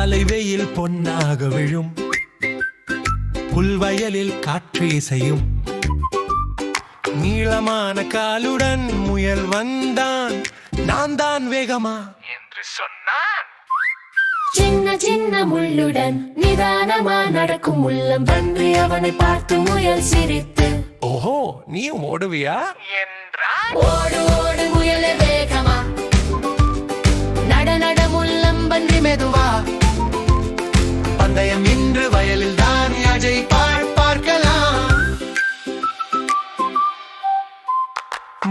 காலை வெயில் பொன்னாக விழும், புல்வயலில் காற்று இசையும். நீளமான காலுடன் முயல் வந்தான், நான் தான் வேகமா என்று சொன்னான். சின்ன சின்ன முள்ளுடன் நிதானமா நடக்கும் முள்ளம் பன்றி அவனை பார்த்து முயல் சிரித்து, ஓஹோ நீ ஓடுவியா என்றான். ஓடு ஓடு முயலே வேகமா, நட நட முள்ளம் பன்றி மெதுவா. பந்தயம் இன்று வயலில் தான், அஜய் பார்க்கலாம்.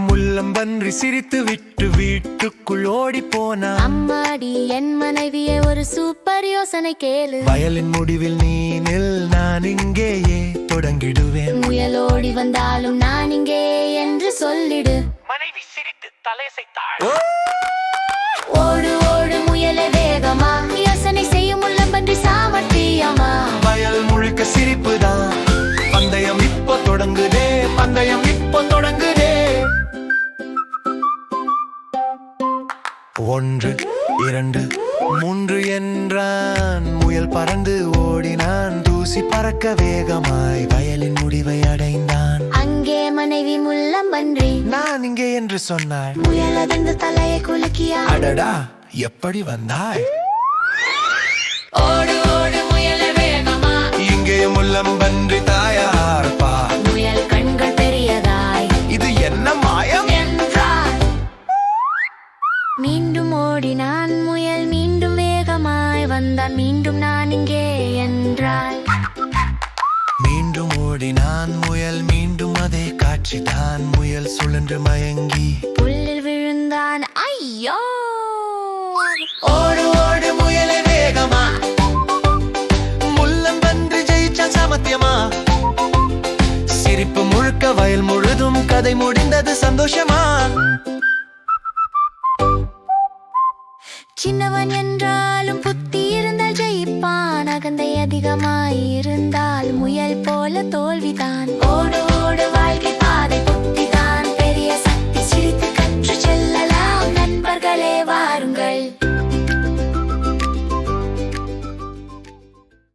முள்ளம்பன்றி சிரித்து விட்டு வீட்டுக்குள் ஓடி போனா. அம்மாடி என் மனைவியே, ஒரு சூப்பர் யோசனை கேளு. வயலின் முடிவில் நீ நில், நான் இங்கேயே தொடங்கிடுவேன். முயல் ஓடி வந்தாலும் நான் இங்கே என்று சொல்லிடு. மனைவி சிரித்து தலையசைத்தாள். ஓடு ஓடு முயலே வேகமா, யோசனை செய்யும் முள்ளம் பன்றி சாமர்த்தியமா. வயல் முழுக்க சிரிப்பு தான். பந்தயம் இப்போ தொடங்குதே, பந்தயம் இப்போ தொடங்குதே. 1 2 3 என்றான். முயல் பறந்து ஓடினான், தூசி பறக்க வேகமாய் வயலின் முடிவை அடைந்தான். அங்கே மனைவி முள்ளம் பன்றி நான் இங்கே என்று சொன்னாள். முயல் அதிர்ந்து தலையை குலுக்கியா. அடடா எப்படி வந்தாய்? ஓடு ஓடு முயலே வேகமா, இங்கே முள்ளம்பன்றி தாயார் பார். முயல் கண்கள் பெரியதாய் இது என்ன மாயம் என்றார். மீண்டும் ஓடினான் முயல், மீண்டும் வேகமாய் வந்தான். மீண்டும் நான் இங்கே என்றாள். மீண்டும் ஓடினான் முயல், மீண்டும் அதே காட்சிதான். முயல் சுழன்று மயங்கி புல்லில் விழுந்தான். ஐயோ! ஓடு ஓடு முயலே வேகமா, முள்ளம்பன்றி ஜெயிச்ச சாமர்த்தியமா. சிரிப்பு முழுக்க வயல் முழுதும், கதை முடிந்தது சந்தோஷமா. சின்னவன் என்றாலும் புத்தி இருந்தால் ஜெயிப்பான். அகந்தை அதிகமாய் இருந்தால் முயல் போல தோல்விதான். ஓடு